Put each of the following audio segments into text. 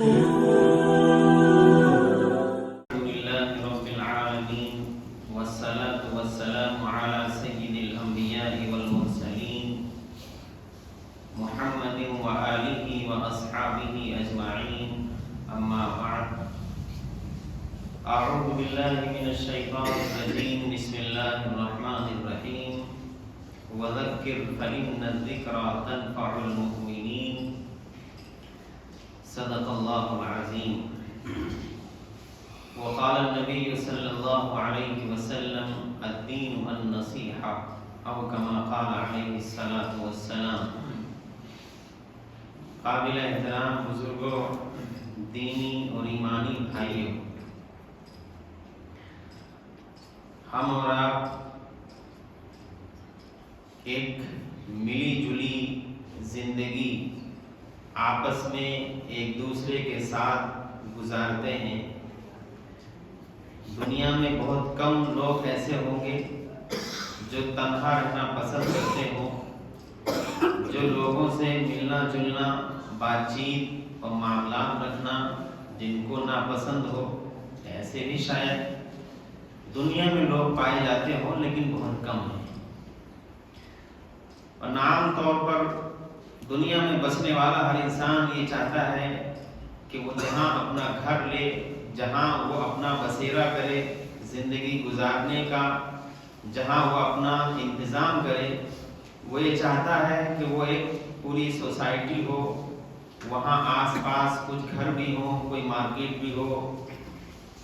لله رب العالمين والصلاة والسلام على سيد الأنبياء والمرسلين محمد وآله وأصحابه أجمعين أما بعد أعوذ بالله من الشيطان الرجيم بسم الله الرحمن الرحيم وذكر فإن الذكرى تنفع المؤمنين صدق الله العظيم وقال النبي صلى الله عليه وسلم الدين النصيحة أو كما قال عليه الصلاة والسلام. قابل احترام بزرگوں، دینی اور ایمانی بھائیوں، ہم اور آپ ایک ملی جلی زندگی آپس میں ایک دوسرے کے ساتھ گزارتے ہیں. دنیا میں بہت کم لوگ ایسے ہوں گے جو تنہا رہنا پسند کرتے ہوں، جو لوگوں سے ملنا جلنا، بات چیت اور معاملات رکھنا جن کو ناپسند ہو. ایسے بھی شاید دنیا میں لوگ پائے جاتے ہوں لیکن بہت کم ہیں. اور عام طور پر دنیا میں بسنے والا ہر انسان یہ چاہتا ہے کہ وہ جہاں اپنا گھر لے، جہاں وہ اپنا بسیرا کرے زندگی گزارنے کا، جہاں وہ اپنا انتظام کرے، وہ یہ چاہتا ہے کہ وہ ایک پوری سوسائٹی ہو، وہاں آس پاس کچھ گھر بھی ہوں، کوئی مارکیٹ بھی ہو.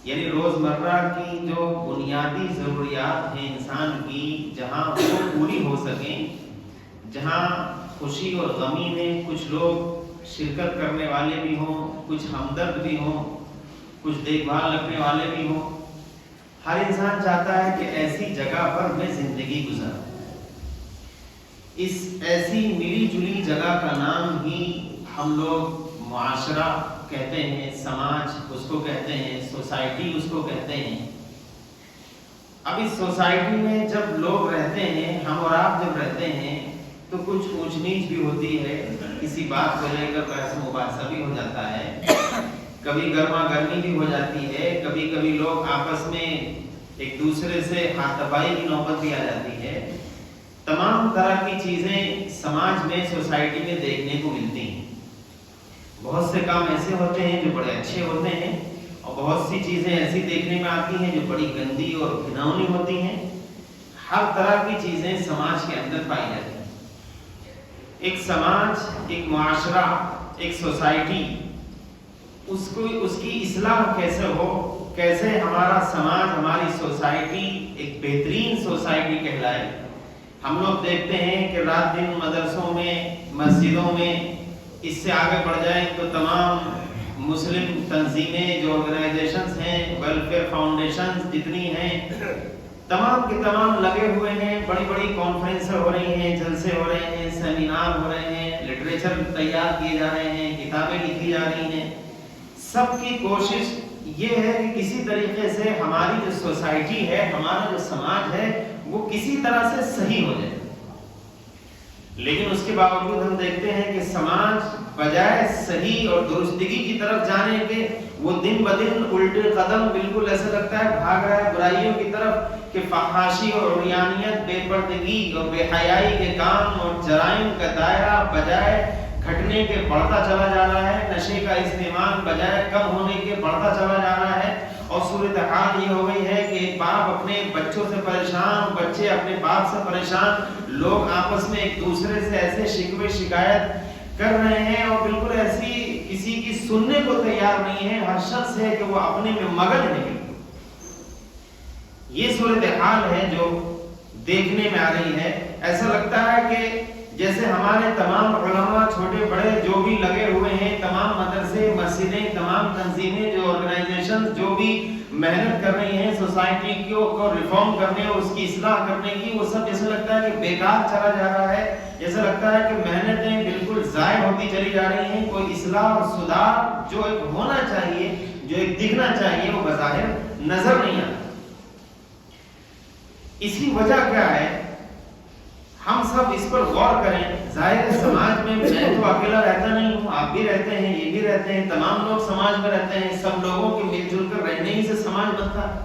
یعنی روزمرہ کی جو بنیادی ضروریات ہیں انسان کی، جہاں وہ پوری ہو سکیں، جہاں خوشی اور غمی میں کچھ لوگ شرکت کرنے والے بھی ہوں، کچھ ہمدرد بھی ہوں، کچھ دیکھ بھال رکھنے والے بھی ہوں. ہر انسان چاہتا ہے کہ ایسی جگہ پر میں زندگی گزاروں. اس ایسی ملی جلی جگہ کا نام ہی ہم لوگ معاشرہ کہتے ہیں، سماج اس کو کہتے ہیں، سوسائٹی اس کو کہتے ہیں. اب اس سوسائٹی میں جب لوگ رہتے ہیں، ہم اور آپ جب رہتے ہیں، تو کچھ اونچ نیچ بھی ہوتی ہے، کسی بات کو لے کر بحث مباحثہ بھی ہو جاتا ہے، کبھی گرما گرمی بھی ہو جاتی ہے، کبھی کبھی لوگ آپس میں ایک دوسرے سے ہاتھ دبائی کی نوبت بھی آ جاتی ہے. تمام طرح کی چیزیں سماج میں، سوسائٹی میں دیکھنے کو ملتی ہیں. بہت سے کام ایسے ہوتے ہیں جو بڑے اچھے ہوتے ہیں، اور بہت سی چیزیں ایسی دیکھنے میں آتی ہیں جو بڑی گندی اور گھناؤنی ہوتی ہیں. ہر طرح کی چیزیں سماج کے اندر پائی جاتی ہیں. ایک سماج، ایک معاشرہ، ایک سوسائٹی، اس کی اصلاح کیسے ہو، کیسے ہمارا سماج، ہماری سوسائٹی ایک بہترین سوسائٹی کہلائے. ہم لوگ دیکھتے ہیں کہ رات دن مدرسوں میں، مسجدوں میں، اس سے آگے بڑھ جائیں تو تمام مسلم تنظیمیں جو آرگنائزیشنز ہیں، ویلفیئر فاؤنڈیشنز جتنی ہیں، تمام کے تمام لگے ہوئے ہیں. بڑی بڑی کانفرنس ہو رہی ہیں، جلسے ہو رہے ہیں، سیمینار ہو رہے ہیں، لٹریچر تیار کیے جا رہے ہیں، کتابیں لکھی جا رہی ہیں. سب کی کوشش یہ ہے کہ کسی طریقے سے ہماری جو سوسائٹی ہے، ہمارا جو سماج ہے، وہ کسی طرح سے صحیح ہو جائے. لیکن اس کے باوجود ہم دیکھتے ہیں کہ سماج بجائے صحیح اور درستگی کی طرف جانے کے، وہ دن بدن الٹے قدم، بالکل ایسا لگتا ہے بھاگ رہا ہے برائیوں کی طرف، کہ فحاشی اور عریانیت، بے پردگی اور بے حیائی کے کام اور جرائم کا دائرہ بجائے گھٹنے کے بڑھتا چلا جا رہا ہے. نشے کا استعمال بجائے کم ہونے کے بڑھتا چلا جا رہا ہے. اور صورتحال یہ ہو گئی ہے کہ ایک باپ اپنے بچوں سے پریشان، بچے اپنے باپ سے پریشان، لوگ آپس میں ایک دوسرے سے ایسے شکوے شکایت کر رہے ہیں، اور بالکل ایسی کسی کی سننے کو تیار نہیں ہے. ہر شخص ہے کہ وہ اپنے میں مگن ہے. یہ صورتحال ہے جو دیکھنے میں آ رہی ہے. ایسا لگتا ہے کہ جیسے ہمارے تمام علماء، چھوٹے بڑے جو بھی لگے ہوئے ہیں، تمام مدرسے، مسجدیں، تمام تنظیمیں، جو آرگنائزیشن جو بھی محنت کر رہی ہیں سوسائٹی کو ریفارم کرنے اور اس کی اصلاح کرنے کی، وہ سب جیسے لگتا ہے کہ بیکار چلا جا رہا ہے. جیسا لگتا ہے کہ محنتیں بالکل ضائع ہوتی چلی جا رہی ہیں. کوئی اصلاح اور سدھار جو ایک ہونا چاہیے، جو ایک دکھنا چاہیے، وہ بظاہر نظر نہیں آتا. اس کی وجہ کیا ہے؟ ہم سب اس پر غور کریں. ظاہر سماج میں میں تو اکیلا رہتا نہیں ہوں، آپ بھی رہتے ہیں، یہ بھی رہتے ہیں، تمام لوگ سماج میں رہتے ہیں. سب لوگوں کے مل جل کر رہنے ہی سے سماج بنتا ہے.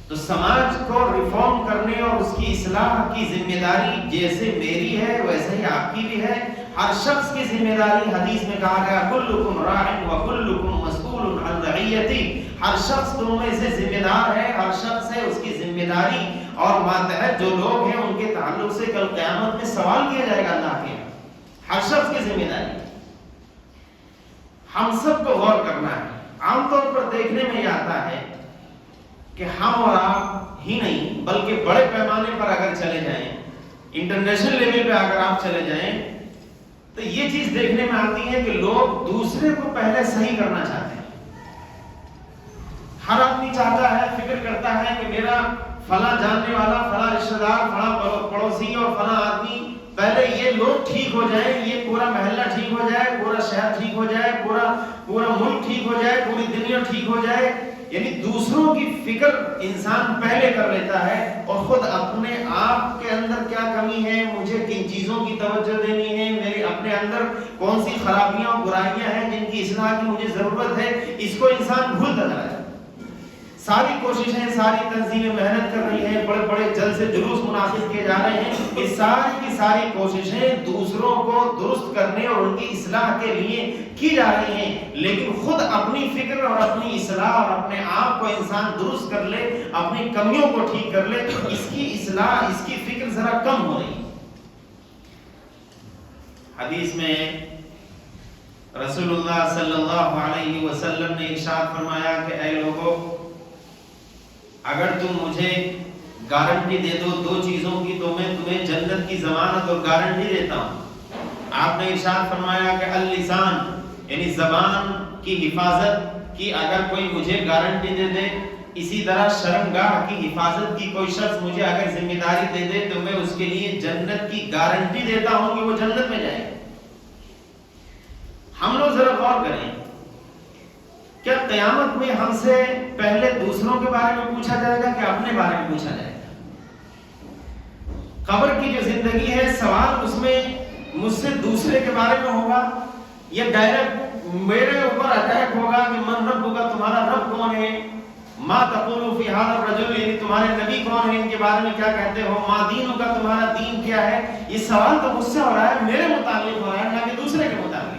تو سماج کو ریفارم کرنے اور اس کی اصلاح کی ذمہ داری جیسے میری ہے ویسے ہی آپ کی بھی ہے. ہر شخص کی ذمہ داری، حدیث میں کہا گیا کلکم راع وکلکم مسئول عن رعیتہ، ہر شخص تم میں سے ذمہ دار ہے، ہر شخص ہے اس کی ذمہ داری اور ماتحت جو لوگ ہیں ان کے تعلق سے کل قیامت میں سوال کیا جائے گا اللہ کے. ہر شخص کی ذمہ داری ہم سب کو غور کرنا ہے. عام طور پر دیکھنے میں یہ آتا ہے کہ ہم اور آپ ہی نہیں بلکہ بڑے پیمانے پر اگر چلے جائیں، انٹرنیشنل لیول پہ اگر آپ چلے جائیں تو یہ چیز دیکھنے میں آتی ہے کہ لوگ دوسرے کو پہلے صحیح کرنا چاہتے ہیں. ہر آدمی چاہتا ہے، فکر کرتا ہے کہ میرا فلاں جاننے والا، فلاں رشتہ دار، فلاں پڑوسی اور فلاں آدمی پہلے یہ لوگ ٹھیک ہو جائیں، یہ پورا محلہ ٹھیک ہو جائے، پورا شہر ٹھیک ہو جائے، پورا ملک ٹھیک ہو جائے، پوری دنیا ٹھیک ہو جائے. یعنی دوسروں کی فکر انسان پہلے کر لیتا ہے اور خود اپنے آپ کے اندر کیا کمی ہے، مجھے کن چیزوں کی توجہ دینی ہے، میرے اپنے اندر کون سی خرابیاں اور برائیاں ہیں جن کی اصلاح کی مجھے ضرورت ہے، اس کو انسان بھولتا جا رہا ہے. ساری کوششیں، ساری تنظیمیں محنت کر رہی ہیں، بڑے بڑے جلسے جلوس منعقد کیے جا رہے ہیں. یہ ساری کی ساری کوششیں دوسروں کو درست کرنے اور ان کی اصلاح کے لیے کی جا رہی ہیں، لیکن خود اپنی فکر اور اپنی اصلاح اور اپنے آپ کو انسان درست کر لے، اپنی کمیوں کو ٹھیک کر لے، اس کی اصلاح، اس کی فکر ذرا کم ہو رہی ہے. حدیث میں رسول اللہ صلی اللہ علیہ وسلم نے ارشاد فرمایا کہ اے لوگوں، اگر تم مجھے گارنٹی دے دو دو چیزوں کی تو میں تمہیں جنت کی ضمانت اور گارنٹی دیتا ہوں. آپ نے ارشاد فرمایا کہ اللسان، یعنی زبان کی حفاظت کی اگر کوئی مجھے گارنٹی دے دے، اسی طرح شرمگاہ کی حفاظت کی کوئی شخص مجھے اگر ذمہ داری دے دے تو میں اس کے لیے جنت کی گارنٹی دیتا ہوں کہ وہ جنت میں جائے. ہم لوگ ذرا غور کریں، کیا قیامت میں ہم سے پہلے دوسروں کے بارے میں پوچھا جائے گا کہ اپنے بارے میں پوچھا جائے گا؟ قبر کی جو زندگی ہے، سوال اس میں مجھ سے دوسرے کے بارے میں ہوگا یا ڈائریکٹ میرے اوپر اٹیک ہوگا کہ من رب کا، تمہارا رب کون ہے، ما تقول فی ھذا الرجل، یعنی تمہارے نبی کون ہیں، ان کے بارے میں کیا کہتے ہو، ما دین کا، تمہارا دین کیا ہے. یہ سوال تو مجھ سے ہو رہا ہے، میرے متعلق ہو رہا ہے، نہ کہ دوسرے کے متعلق.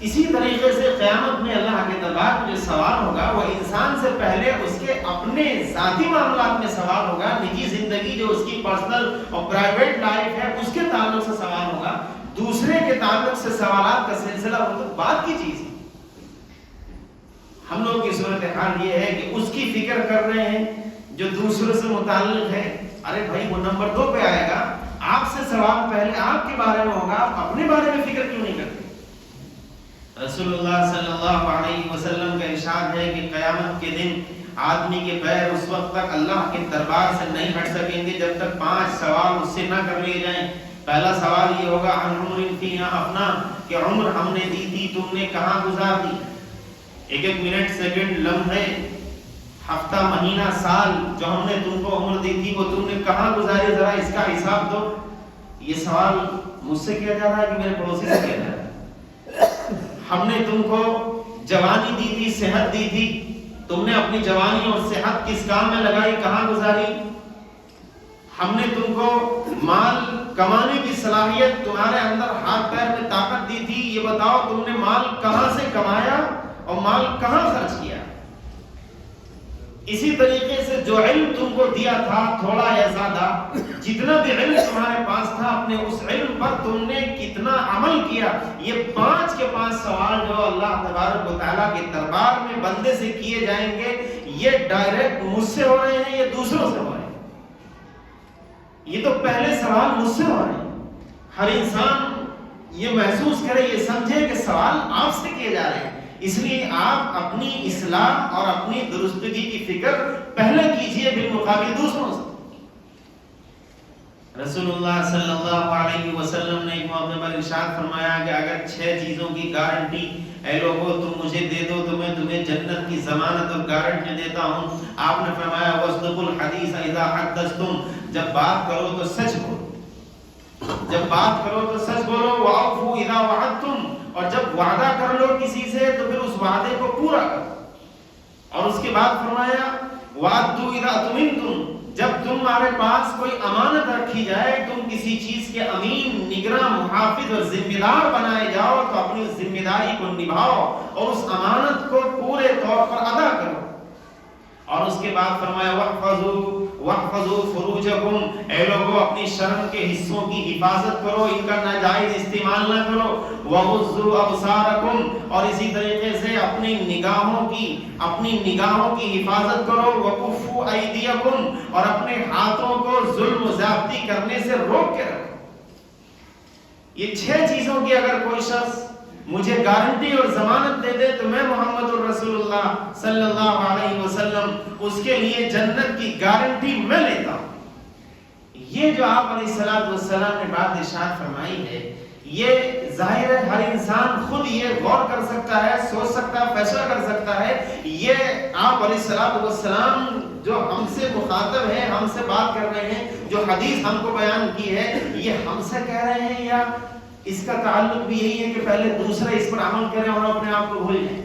اسی طریقے سے قیامت میں اللہ کے دربار میں جو سوال ہوگا وہ انسان سے پہلے اس کے اپنے ذاتی معاملات میں سوال ہوگا، نجی زندگی جو اس کی پرسنل اور پرائیویٹ لائف ہے اس کے تعلق سے سوال ہوگا. دوسرے کے تعلق سے سوالات کا سلسلہ وہ تو بات کی چیز ہے. ہم لوگ کی صورتحال یہ ہے کہ اس کی فکر کر رہے ہیں جو دوسروں سے متعلق ہے. ارے بھائی وہ نمبر 2 پہ آئے گا، آپ سے سوال پہلے آپ کے بارے میں ہوگا، آپ اپنے بارے میں فکر کیوں نہیں کرتے؟ رسول اللہ صلی اللہ علیہ وسلم کا ارشاد ہے کہ قیامت کے دن آدمی کے پیر اس وقت تک اللہ کے دربار سے نہیں ہٹ سکیں گے جب تک 5 سوال اس سے نہ کر لیے جائیں. پہلا سوال یہ ہوگا عن عمر فیما افنا، کہ عمر ہم نے دی تھی تم نے کہاں گزار دی. ایک منٹ، سیکنڈ، لمحے، ہفتہ، مہینہ، سال جو ہم نے تم کو عمر دی تھی وہ تم نے کہاں گزاری، ذرا اس کا حساب دو. یہ سوال مجھ سے کیا جا رہا ہے کہ میرے پڑوسی سے کیا جا رہا ہے. ہم نے تم کو جوانی دی تھی، صحت دی تھی، تم نے اپنی جوانی اور صحت کس کام میں لگائی، کہاں گزاری. ہم نے تم کو مال کمانے کی صلاحیت، تمہارے اندر ہاتھ پیر میں طاقت دی تھی، یہ بتاؤ تم نے مال کہاں سے کمایا اور مال کہاں خرچ کیا. اسی طریقے سے جو علم تم کو دیا تھا، تھوڑا یا زیادہ، جتنا بھی علم تمہارے پاس تھا، اپنے اس علم پر تم نے کتنا عمل کیا. یہ 5 کے 5 سوال جو اللہ تبارک و تعالیٰ کے دربار میں بندے سے کیے جائیں گے، یہ ڈائریکٹ مجھ سے ہو رہے ہیں یا دوسروں سے ہو رہے ہیں؟ یہ تو پہلے سوال مجھ سے ہو رہے ہیں. ہر انسان یہ محسوس کرے، یہ سمجھے کہ سوال آپ سے کیے جا رہے ہیں. اس لیے آپ اپنی اصلاح اور اپنی درستگی کی فکر پہلے کیجئے بالمقابل دوسروں سے. رسول اللہ صلی اللہ علیہ وسلم نے ایک موقع پر ارشاد فرمایا کہ اگر 6 چیزوں کی گارنٹی اے لوگوں تم مجھے دے دو تو میں تمہیں جنت کی ضمانت اور گارنٹی دیتا ہوں. آپ نے فرمایا وَاصْدُقُوا الْحَدِيثَ إِذَا حَدَّثْتُمْ، جب بات کرو تو سچ بولو، جب بات کرو تو سچ بولو. وَأَوْفُوا إِذَا وَعَدتُّمْ، اور جب وعدہ کر لو کسی سے تو پھر اس وعدے کو پورا کرو. اور اس کے بعد فرمایا وَأَدُّوا إِذَا اؤْتُمِنْتُمْ، جب تمہارے پاس کوئی امانت رکھی جائے، تم کسی چیز کے امین، نگراں، محافظ اور ذمہ دار بنائے جاؤ تو اپنی اس ذمہ داری کو نبھاؤ اور اس امانت کو پورے طور پر ادا کرو. اور اس کے بعد فرمایا وَاحْفَظُوا فُرُوجَكُمْ، اے لوگوں اپنی شرم کے حصوں کی حفاظت کرو، ان کا ناجائز استعمال نہ کرو. وَغُضُّوا أَبْصَارَكُمْ، اور اسی طریقے سے اپنی نگاہوں کی حفاظت کرو. وَكُفُّوا أَيْدِيَكُمْ، اور اپنے ہاتھوں کو ظلم و زیادتی کرنے سے روک کے رکھو. یہ 6 چیزوں کی اگر کوئی شخص مجھے گارنٹی اور ضمانت دے دے تو میں محمد الرسول اللہ صلی اللہ علیہ وسلم اس کے لیے جنت کی گارنٹی میں لیتا ہوں. یہ جو آپ علیہ الصلوۃ والسلام نے بات ارشاد فرمائی ہے، یہ ظاہر ہے ہر انسان خود یہ غور کر سکتا ہے، سوچ سکتا ہے، فیصلہ کر سکتا ہے. یہ آپ علیہ الصلوۃ والسلام جو ہم سے مخاطب ہے، ہم سے بات کر رہے ہیں، جو حدیث ہم کو بیان کی ہے، یہ ہم سے کہہ رہے ہیں یا اس کا تعلق بھی یہی ہے کہ پہلے دوسرے اس پر عمل کریں اور اپنے آپ کو بھول جائیں؟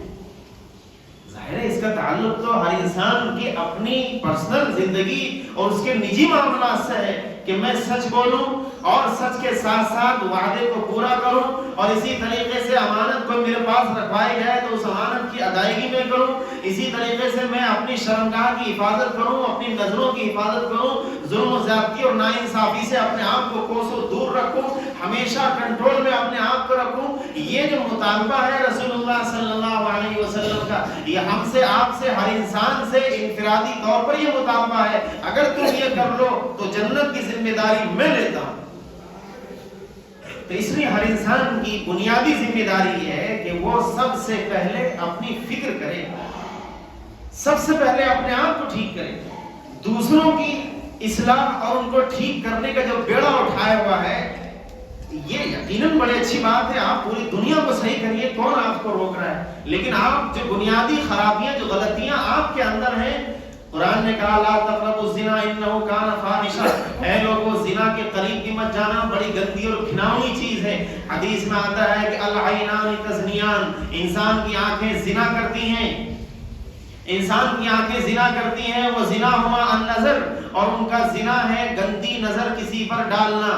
ظاہر ہے اس کا تعلق تو ہر انسان کی اپنی پرسنل زندگی اور اس کے نجی معاملات سے ہے کہ میں سچ بولوں اور سچ کے ساتھ ساتھ وعدے کو پورا کروں، اور اسی طریقے سے امانت کو میرے پاس رکھوائی جائے تو اس امانت کی ادائیگی میں کروں. اسی طریقے سے میں اپنی شرمگاہ کی حفاظت کروں، اپنی نظروں کی حفاظت کروں، ظلم و زیادتی اور ناانصافی سے اپنے آپ کو کوسوں دور رکھوں، ہمیشہ کنٹرول میں اپنے آپ کو رکھوں. یہ جو مطالبہ ہے رسول اللہ صلی اللہ علیہ وسلم کا، یہ ہم سے، آپ سے، ہر انسان سے انفرادی طور پر یہ مطالبہ ہے. اگر تم یہ کر لو تو جنت کی ذمہ داری میں لیتا ہوں. تو اس لیے ہر انسان کی بنیادی ذمہ داری یہ ہے کہ وہ سب سے پہلے اپنی فکر کرے، سب سے پہلے اپنے آپ کو ٹھیک کرے. دوسروں کی اصلاح اور ان کو ٹھیک کرنے کا جو بیڑا اٹھایا ہوا ہے، یہ یقیناً بڑی اچھی بات ہے. آپ پوری دنیا کو صحیح کریے، کون آپ کو روک رہا ہے؟ لیکن آپ جو بنیادی خرابیاں، جو غلطیاں آپ کے اندر ہیں، قرآن نے کہا لا تقربوا الزنا انہ کان فاحشہ، اے لوگوں زنا کے قریب بھی مت جانا، بڑی گندی اور گھناؤنی چیز ہے. حدیث میں آتا ہے کہ العینان تزنیان، انسان کی آنکھیں زنا کرتی ہیں، انسان کی آنکھیں زنا کرتی ہیں. وہ زنا ہوا النظر، اور ان کا زنا ہے گندی نظر کسی پر ڈالنا.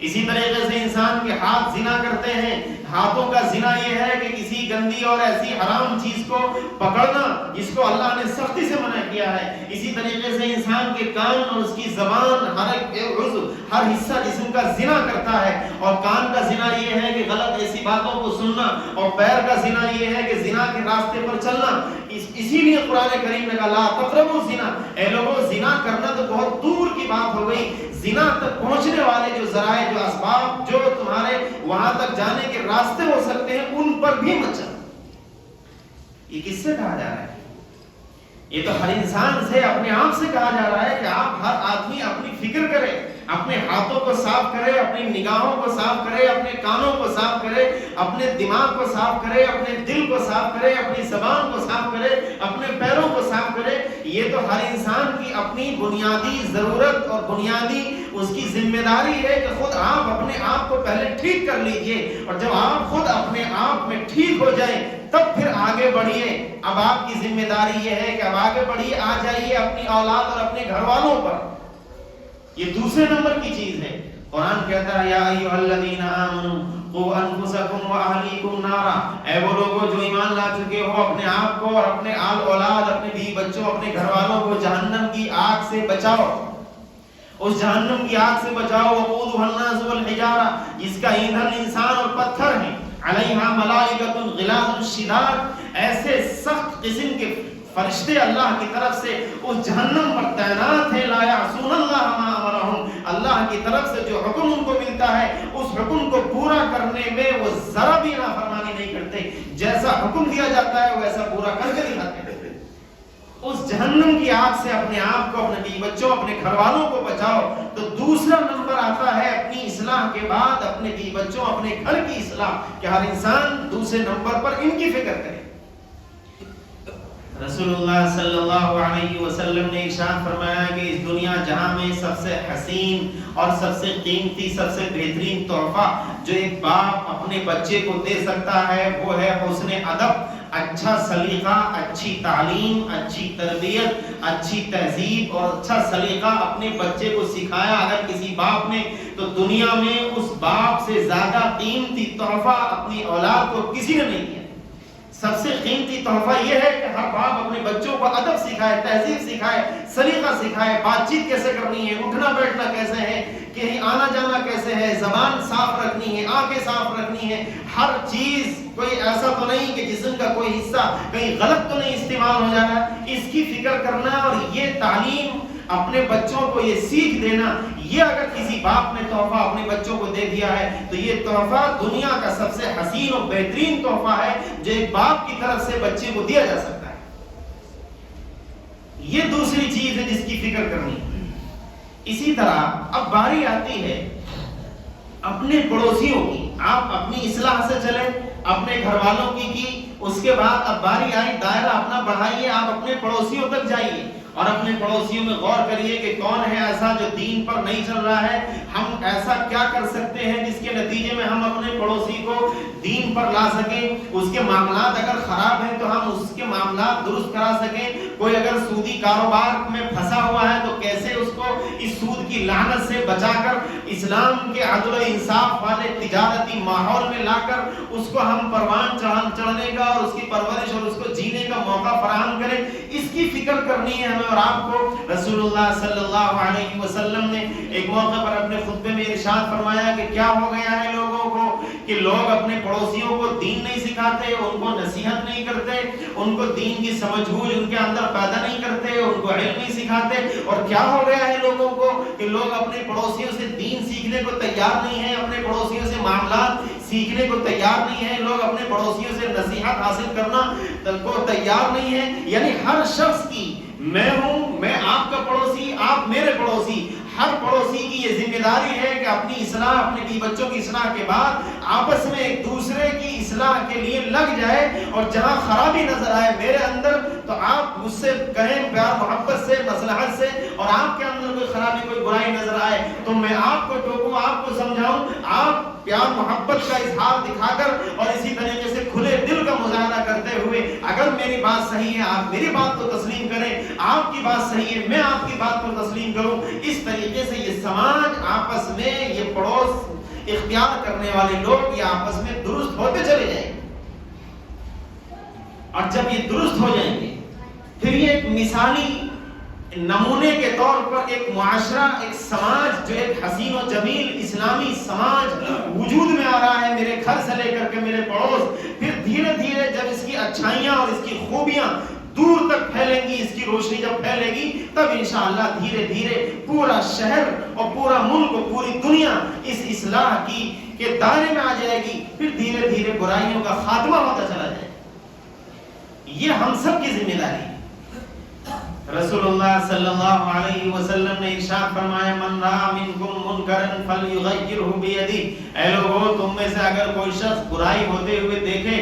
اسی طریقے سے انسان کے ہاتھ زنا کرتے ہیں، ہاتھوں کا زنا یہ ہے کہ کسی گندی اور ایسی حرام چیز کو پکڑنا جس کو اللہ نے سختی سے منع کیا ہے. اسی طریقے سے انسان کے کان اور اس کی زبان، ہر ایک عضو، ہر حصہ جسم کا زنا کرتا ہے. اور کان کا زنا یہ ہے کہ غلط ایسی باتوں کو سننا، اور پیر کا زنا یہ ہے کہ زنا کے راستے پر چلنا. اسی لیے قرآن کریم نے کہا لا تقربوا الزنا، اے لوگوں زنا کرنا تو بہت دور کی بات ہو گئی، زنا تک پہنچنے والے جو ذرائع، جو اسباب، جو تمہارے وہاں تک جانے کے راستے ہو سکتے ہیں، ان پر بھی مت چلو. یہ کس سے کہا جا رہا ہے؟ یہ تو ہر انسان سے، اپنے آپ سے کہا جا رہا ہے کہ آپ ہر آدمی اپنی فکر کرے، اپنے ہاتھوں کو صاف کرے، اپنی نگاہوں کو صاف کرے، اپنے کانوں کو صاف کرے، اپنے دماغ کو صاف کرے، اپنے دل کو صاف کرے، اپنی زبان کو صاف کرے، اپنے پیروں کو صاف کرے. یہ تو ہر انسان کی اپنی بنیادی ضرورت اور بنیادی اس کی ذمہ داری ہے کہ خود آپ اپنے آپ کو پہلے ٹھیک کر لیجئے، اور جب آپ خود اپنے آپ میں ٹھیک ہو جائیں تب پھر آگے بڑھیے. اب آپ کی ذمہ داری یہ ہے کہ اب آگے بڑھیے، آ جائیے اپنی اولاد اور اپنے گھر والوں پر. یہ دوسرے نمبر کی چیز ہے. قرآن کہتا ہے یا ایھا الذین آمنوا قوا انفسکم واہلیکم نارا، اے وہ لوگوں جو ایمان لا چکے ہو، اپنے آپ کو اور اپنے آل اولاد، اپنے بیوی بچوں، اپنے گھر والوں کو جہنم کی آگ سے بچاؤ. اس جہنم کی آگ سے بچاؤ. وقودھا الناس والحجارہ، جس کا ایندھن انسان اور پتھر ہیں. علیہا ملائکۃ غلاظ شداد، ایسے سخت قسم کے فرشتے اللہ کی طرف سے اس جہنم پر تعینات ہیں. لا یعصون اللہ ما امرہم، اللہ کی طرف سے جو حکم ان کو ملتا ہے اس حکم کو پورا کرنے میں وہ ذرا بھی نافرمانی نہیں کرتے. جیسا حکم دیا جاتا ہے ویسا پورا کر کے دکھاتے ہیں. اس جہنم کی آگ سے اپنے آپ کو، اپنے بیوی بچوں، اپنے گھر والوں کو بچاؤ. تو دوسرا نمبر آتا ہے اپنی اصلاح کے بعد اپنے بیوی بچوں اپنے گھر کی اصلاح، کہ ہر انسان دوسرے نمبر پر ان کی فکر کرے۔ رسول اللہ صلی اللہ علیہ وسلم نے ارشاد فرمایا کہ اس دنیا جہاں میں سب سے حسین اور سب سے قیمتی، سب سے بہترین تحفہ جو ایک باپ اپنے بچے کو دے سکتا ہے وہ ہے حسن ادب، اچھا سلیقہ، اچھی تعلیم، اچھی تربیت، اچھی تہذیب اور اچھا سلیقہ اپنے بچے کو سکھایا اگر کسی باپ نے، تو دنیا میں اس باپ سے زیادہ قیمتی تحفہ اپنی اولاد کو کسی نے نہیں دیا۔ سب سے قیمتی تحفہ یہ ہے کہ ہر باپ اپنے بچوں کو ادب سکھائے، تہذیب سکھائے، سلیقہ سکھائے، بات چیت کیسے کرنی ہے، اٹھنا بیٹھنا کیسے ہے، کہیں آنا جانا کیسے ہے، زبان صاف رکھنی ہے، آنکھیں صاف رکھنی ہے، ہر چیز کوئی ایسا تو نہیں کہ جسم کا کوئی حصہ کہیں غلط تو نہیں استعمال ہو جائے، اس کی فکر کرنا۔ اور یہ تعلیم اپنے بچوں کو یہ سیکھ دینا، یہ اگر کسی باپ نے تحفہ اپنے بچوں کو دے دیا ہے تو یہ تحفہ دنیا کا سب سے حسین اور بہترین تحفہ ہے جو ایک باپ کی طرف سے بچے کو دیا جا سکتا ہے۔ یہ دوسری چیز ہے جس کی فکر کرنی ہے۔ اسی طرح اب باری آتی ہے اپنے پڑوسیوں کی، آپ اپنی اصلاح سے چلے، اپنے گھر والوں کی، اس کے بعد اب باری آئی دائرہ اپنا بڑھائیے، آپ اپنے پڑوسیوں تک جائیے اور اپنے پڑوسیوں میں غور کریے کہ کون ہے ایسا جو دین پر نہیں چل رہا ہے، ہم ایسا کیا کر سکتے ہیں جس کے نتیجے میں ہم اپنے پڑوسی کو دین پر لا سکیں، اس کے معاملات اگر خراب ہیں تو ہم اس کے معاملات درست کرا سکیں، کوئی اگر سودی کاروبار میں پھنسا ہوا ہے تو کیسے اس کو اس سود کی لعنت سے بچا کر اسلام کے عدل و انصاف والے تجارتی ماحول میں لا کر اس کو ہم پروان چڑھنے کا اور اس کی پرورش اور اس کو جینے کا موقع فراہم کریں، اس کی فکر کرنی ہے ہمیں اور آپ کو۔ رسول اللہ صلی اللہ علیہ وسلم نے ایک موقع پر اپنے خطبے میں ارشاد فرمایا کہ کیا ہو گیا ہے لوگوں کو کہ لوگ اپنے پڑوسیوں کو دین نہیں سکھاتے، ان کو نصیحت نہیں کرتے، ان کو دین کی سمجھ بوجھ ان کے اندر پیدا نہیں کرتے، ان کو علم نہیں سکھاتے، اور کیا ہو گیا ہے لوگوں کو کہ لوگ اپنے پڑوسیوں سے دین سیکھنے کو تیار نہیں ہیں، اپنے پڑوسیوں سے معاملات سیکھنے کو تیار نہیں ہیں، لوگ اپنے پڑوسیوں سے نصیحت حاصل کرنا کو تیار نہیں ہیں۔ یعنی ہر شخص کی، میں ہوں، میں آپ کا پڑوسی، آپ میرے پڑوسی، ہر پڑوسی کی یہ ذمہ داری ہے کہ اپنی اصلاح، اپنے بیوی بچوں کی اصلاح کے بعد آپس میں ایک دوسرے کی اصلاح کے لیے لگ جائے، اور جہاں خرابی نظر آئے میرے اندر تو آپ مجھ سے کہیں پیار محبت سے، مصلحت سے، اور آپ کے اندر کوئی خرابی کوئی برائی نظر آئے تو میں آپ کو ٹوکوں، آپ کو سمجھاؤں، آپ پیار محبت کا اظہار دکھا کر اور اسی طریقے سے کھلے دل کا مظاہرہ کرتے ہوئے اگر میری بات صحیح ہے آپ میری بات کو تسلیم کریں، آپ کی بات صحیح ہے میں آپ کی بات کو تسلیم کروں، اس طریقے سے یہ سماج آپس میں، یہ پڑوس اختیار کرنے والے لوگ یہ آپس میں درست ہوتے چلے جائیں گے، اور جب یہ درست ہو جائیں گے پھر یہ ایک مثالی نمونے کے طور پر ایک معاشرہ، ایک سماج جو ایک حسین و جمیل اسلامی سماج وجود میں آ رہا ہے میرے گھر سے لے کر کے میرے پڑوس، پھر دھیرے دھیرے جب اس کی اچھائیاں اور اس کی خوبیاں دور تک پھیلیں گی، اس کی روشنی جب پھیلے گی تب انشاءاللہ دھیرے دھیرے پورا شہر اور پورا ملک اور پوری دنیا اس اصلاح کی کے دائرے میں آ جائے گی، پھر دھیرے دھیرے برائیوں کا خاتمہ ہوتا چلا جائے۔ یہ ہم سب کی ذمہ داری ہے۔ رسول اللہ صلی اللہ علیہ وسلم نے ارشاد فرمایا من رأى منکم منکرا فلیغیرہ بیدہ، اے لوگوں تم میں سے اگر کوئی شخص برائی ہوتے ہوئے دیکھے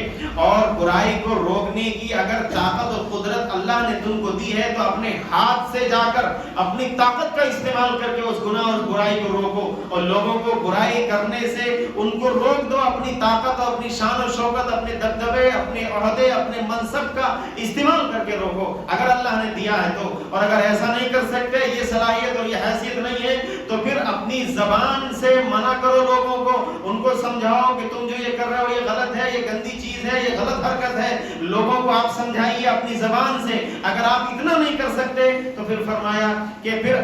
اور برائی کو روکنے کی اگر طاقت اور قدرت اللہ نے تم کو دی ہے تو اپنے ہاتھ سے جا کر اپنی طاقت کا استعمال کر کے اس گناہ اور اس برائی کو روکو، اور لوگوں کو برائی کرنے سے ان کو روک دو، اپنی طاقت اور اپنی شان و شوکت، اپنے دبدبے، اپنے عہدے، اپنے منصب کا استعمال کر کے روکو اگر اللہ نے دیا ہے تو، اور اگر ایسا نہیں کر سکتے، یہ صلاحیت اور یہ حیثیت نہیں ہے تو پھر اپنی زبان سے منع کرو لوگوں کو، ان کو سمجھاؤ کہ تم جو یہ کر رہے ہو یہ غلط ہے، یہ گندی چیز ہے، یہ غلط حرکت ہے، لوگوں کو آپ سمجھائیے اپنی زبان سے۔ اگر آپ اتنا نہیں کر سکتے تو پھر فرمایا کہ پھر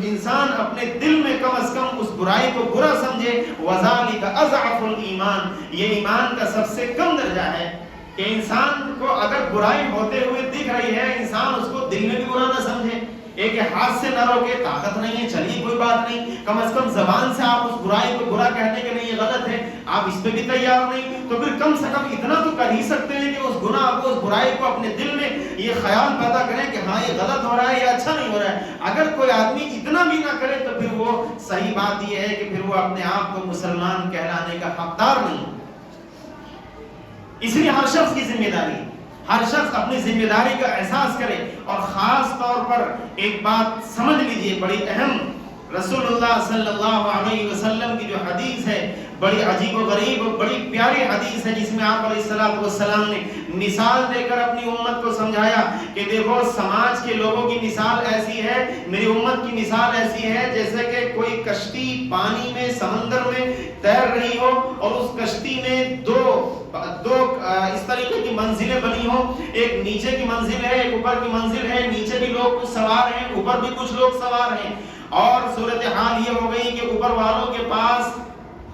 انسان اپنے دل میں کم از کم اس برائی کو برا سمجھے، وَذَلِكَ أَضْعَفُ الْإِيمَانِ، یہ ایمان کا سب سے کم درجہ ہے کہ انسان کو اگر برائی ہوتے ہوئے دکھ رہی ہے انسان اس کو دل میں بھی برا نہ سمجھے، ایک ہاتھ سے نہ روکے، طاقت نہیں ہے، چلیے کوئی بات نہیں، کم از کم زبان سے آپ اس برائی کو برا کہنے کے نہیں یہ غلط ہے، آپ اس پہ بھی تیار نہیں، تو پھر کم سے کم اتنا تو کر ہی سکتے ہیں کہ اس گناہ کو، اس برائی کو اپنے دل میں یہ خیال پیدا کریں کہ ہاں یہ غلط ہو رہا ہے، یہ اچھا نہیں ہو رہا ہے۔ اگر کوئی آدمی اتنا بھی نہ کرے تو پھر وہ صحیح بات یہ ہے کہ پھر وہ اپنے آپ کو مسلمان کہلانے کا حقدار نہیں۔ اس لیے ہر شخص کی ذمہ داری، ہر شخص اپنی ذمہ داری کا احساس کرے، اور خاص طور پر ایک بات سمجھ لیجئے بڑی اہم، رسول اللہ صلی اللہ علیہ وسلم کی جو حدیث ہے بڑی عجیب و غریب و بڑی پیاری حدیث ہے، جس میں آپ علیہ السلام نے مثال دے کر اپنی امت کو سمجھایا کہ دیکھو سماج کے لوگوں کی مثال ایسی ہے، میری امت کی مثال ایسی ہے جیسے کہ کوئی کشتی پانی میں، سمندر میں تیر رہی ہو، اور اس کشتی میں دو اس طریقے کی منزلیں بنی ہوں، ایک نیچے کی منزل ہے، ایک اوپر کی منزل ہے، نیچے بھی لوگ کچھ سوار ہیں، اوپر بھی کچھ لوگ سوار ہیں، اور صورتحال یہ ہو گئی کہ اوپر والوں کے پاس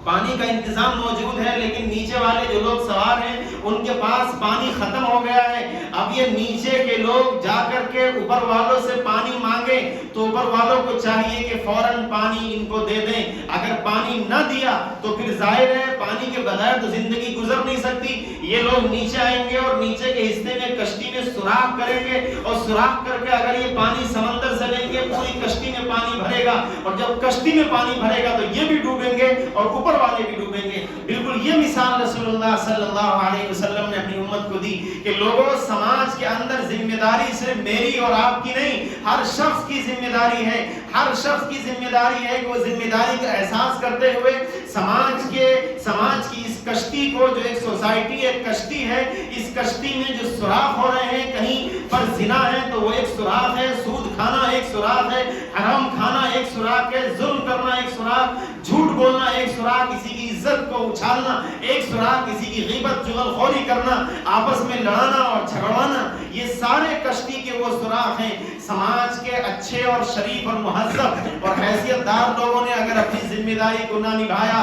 پانی کا انتظام موجود ہے، لیکن نیچے والے جو لوگ سوار ہیں ان کے پاس پانی ختم ہو گیا ہے۔ اب یہ نیچے کے لوگ جا کر کے اوپر والوں سے پانی مانگے تو اوپر والوں کو چاہیے کہ فوراً پانی ان کو دے دیں، اگر پانی نہ دیا تو پھر ظاہر ہے پانی کے بغیر تو زندگی گزر نہیں سکتی۔ یہ لوگ نیچے آئیں گے اور نیچے کے حصے میں کشتی میں سوراخ کریں گے، اور سوراخ کر کے اگر یہ پانی سمندر سے لیں گے پوری کشتی میں پانی بھرے گا، اور جب کشتی میں پانی بھرے گا تو یہ بھی ڈوبیں گے اور اوپر والے بھی ڈوبیں گے۔ بالکل یہ مثال رسول اللہ صلی اللہ علیہ وسلم نے اپنی امت کو دی کہ لوگوں سماج کے اندر ذمہ داری صرف میری اور آپ کی نہیں، ہر شخص کی ذمہ داری ہے، ہر شخص کی ذمہ داری ہے کہ وہ ذمہ داری کا احساس کرتے ہوئے سماج کی اس کشتی کو، جو ایک سوسائٹی ایک کشتی ہے، اس کشتی میں جو سوراخ ہو رہے ہیں، کہیں پر زنا ہے تو وہ ایک سوراخ ہے، سود کھانا ایک سوراخ ہے، حرام کھانا ایک سوراخ ہے، ظلم کرنا ایک سوراخ، جھوٹ بولنا ایک سوراخ، کسی کی عزت کو اچھالنا ایک سوراخ، کسی کی غیبت چغلخوری کرنا، آپس میں لڑانا اور جھگڑوانا، یہ سارے کشتی کے وہ سوراخ ہیں۔ سماج کے اچھے اور شریف اور مہذب اور حیثیت دار لوگوں نے اگر اپنی ذمہ داری کو نہ نبھایا،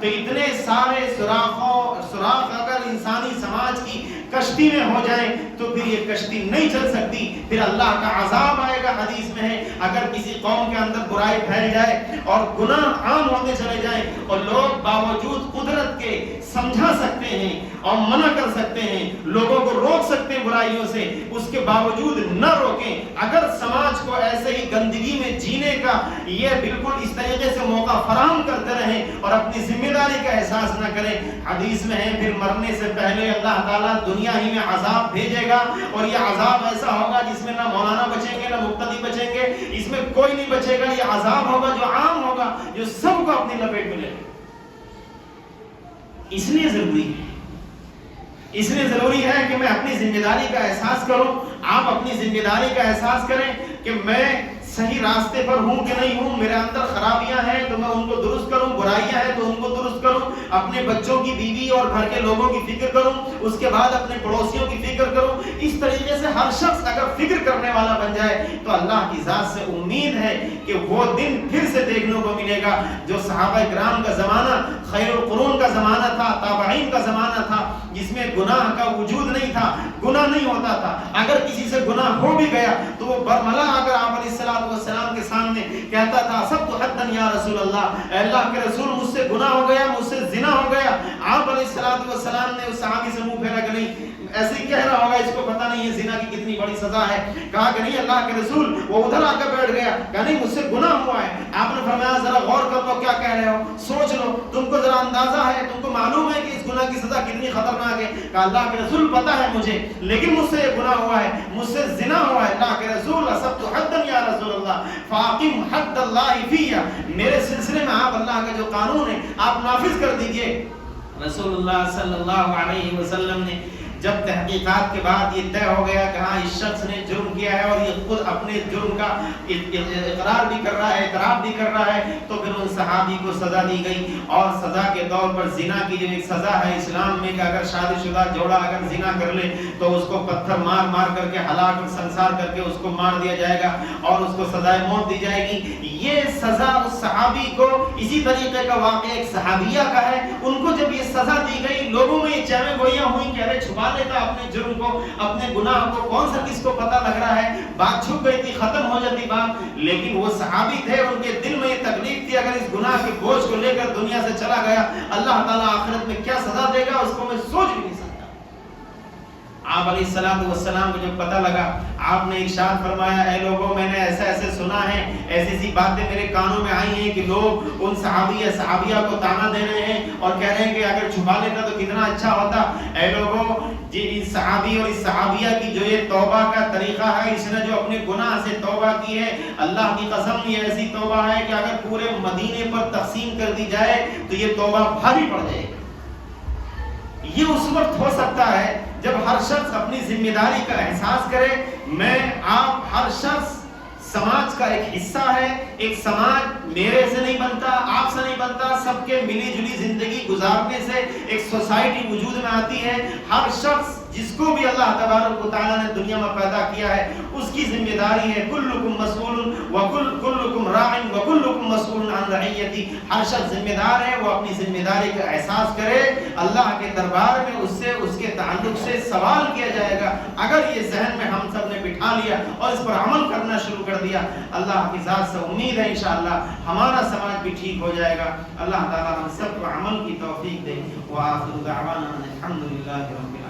تو اتنے سارے سوراخ اگر انسانی سماج کی کشتی میں ہو جائیں تو پھر یہ کشتی نہیں چل سکتی، پھر اللہ کا عذاب آئے گا۔ حدیث میں ہے اگر کسی قوم کے اندر برائی پھیل جائے اور گناہ عام ہوتے چلے جائیں اور لوگ باوجود قدرت کے سمجھا سکتے ہیں اور منع کر سکتے ہیں، لوگوں کو روک سکتے ہیں برائیوں سے، اس کے باوجود نہ روکیں، اگر سماج کو ایسے ہی گندگی میں جینے کا یہ بالکل اس طریقے سے موقع فراہم کرتے رہیں اور اپنی ذمہ داری کا احساس نہ کریں، حدیث میں ہے پھر مرنے سے پہلے اللہ تعالیٰ دنیا ہی میں عذاب بھیجے گا، اور یہ عذاب ایسا ہوگا جس میں نہ مولانا بچیں گے نہ مقتدی بچیں گے، اس میں کوئی نہیں بچے گا، یہ عذاب ہوگا جو عام ہوگا، جو سب کو اپنی لپیٹ میں لے گا۔ اس لیے ضروری ہے کہ میں اپنی ذمہ داری کا احساس کروں، آپ اپنی ذمہ داری کا احساس کریں کہ میں صحیح راستے پر ہوں کہ نہیں ہوں، میرے اندر خرابیاں ہیں تو میں ان کو درست کروں، برائیاں ہیں تو ان کو درست کروں، اپنے بچوں کی، بیوی اور گھر کے لوگوں کی فکر کروں، اس کے بعد اپنے پڑوسیوں کی فکر کروں۔ اس طریقے سے ہر شخص اگر فکر کرنے والا بن جائے تو اللہ کی ذات سے امید ہے کہ وہ دن پھر سے دیکھنے کو ملے گا جو صحابہ کرام کا زمانہ، خیر القرون کا زمانہ تھا، تابعین کا زمانہ تھا، جس میں گناہ کا وجود نہیں تھا، گناہ نہیں ہوتا تھا، اگر کسی سے گناہ ہو بھی گیا تو وہ برملا اگر آپ علیہ السلام کے سامنے کہتا تھا سب تو حدن یا رسول اللہ، اے اللہ کے رسول مجھ سے گناہ ہو گیا، مجھ سے زنا ہو گیا، آپ علیہ السلام نے اس صحابی سے منہ پھیرا کہ نہیں، ایسے ہی کہہ رہا ہوگا اس کو پتہ نہیں ہے زنا کی کتنی بڑی سزا ہے، کہا کہ نہیں اللہ کے رسول، وہ ادھر آ کر بیٹھ گیا، کہا نہیں مجھ سے گناہ ہوا ہے، آپ نے فرمایا ذرا غور کر لو کیا کہہ رہے ہو، سوچ لو، تم کو ذرا اندازہ ہے، تم کو معلوم ہے کہ اس گناہ کی سزا کتنی خطرناک ہے، کہا اللہ کے رسول پتہ ہے مجھے، لیکن مجھ سے یہ گناہ ہوا ہے، مجھ سے زنا ہوا ہے، اللہ کے رسول اصبت حدا یا رسول اللہ فاقم حد اللہ فی، میرے سلسلے میں آپ اللہ کا جو قانون ہے آپ نافذ کر دیجئے۔ رسول اللہ صلی اللہ علیہ وسلم نے جب تحقیقات کے بعد یہ طے ہو گیا کہ ہاں اس شخص نے جرم کیا ہے اور یہ خود اپنے جرم کا اقرار بھی کر رہا ہے، اعتراف بھی کر رہا ہے، تو پھر ان صحابی کو سزا دی گئی، اور سزا کے طور پر زنا کی جو ایک سزا ہے اسلام میں کہ اگر شادی شدہ جوڑا اگر زنا کر لے تو اس کو پتھر مار مار کر کے ہلاک سنسار کر کے اس کو مار دیا جائے گا اور اس کو سزائے موت دی جائے گی۔ یہ سزا اس صحابی کو، اسی طریقے کا واقعہ ایک صحابیہ کا ہے، ان کو جب یہ سزا دی گئی لوگوں میں یہ چہمے گوئیاں ہوئی کہ ارے چھپا لیتا اپنے جرم کو, اپنے گناہ کو, کون سا کس کو پتہ لگ رہا ہے, بات چھپ گئی تھی, ختم ہو جاتی بات. لیکن وہ صحابی تھے, ان کے دل میں یہ تکلیف تھی, اگر اس گناہ کے بوجھ کو لے کر دنیا سے چلا گیا, اللہ تعالیٰ آخرت میں کیا سزا دے گا اس کو میں سوچ بھی نہیں سکتا. آپ علیہ السلام کو جب پتہ لگا, آپ نے ارشاد فرمایا, اے لوگوں میں نے ایسا ایسے سنا ہے, ایسی ایسی باتیں میرے کانوں میں آئی ہیں کہ لوگ ان صحابیہ کو تانا دے رہے ہیں اور کہہ رہے ہیں کہ اگر چھپا لیتا تو کتنا اچھا ہوتا. اے لوگوں, اس صحابی اور اس صحابیہ کی جو یہ توبہ کا طریقہ ہے, اس نے جو اپنے گناہ سے توبہ کی ہے, اللہ کی قسم یہ ایسی توبہ ہے کہ اگر پورے مدینے پر تقسیم کر دی جائے تو یہ توبہ بھاری پڑ جائے گی. یہ اس وقت ہو سکتا ہے جب ہر شخص اپنی ذمہ داری کا احساس کرے. میں, آپ, ہر شخص سماج کا ایک حصہ ہے. ایک سماج میرے سے نہیں بنتا, آپ سے نہیں بنتا, سب کے ملی جلی زندگی گزارنے سے ایک سوسائٹی وجود میں آتی ہے. ہر شخص جس کو بھی اللہ تبارک و تعالیٰ نے دنیا میں پیدا کیا ہے, اس کی ذمہ داری ہے, کلکم مسئول وکلکم راع وکلکم مسئول عن رعیتی. ہر شخص ذمہ دار ہے, وہ اپنی ذمہ داری کا احساس کرے. اللہ کے دربار میں اس سے, اس کے تعلق سے سوال کیا جائے گا. اگر یہ ذہن میں ہم سب نے بٹھا لیا اور اس پر عمل کرنا شروع کر دیا, اللہ کی ذات سے امید ہے انشاءاللہ ہمارا سماج بھی ٹھیک ہو جائے گا. اللہ تعالیٰ ہم سب کو عمل کی توفیق دے. وآخر دعوانا الحمدللہ رب العالمین.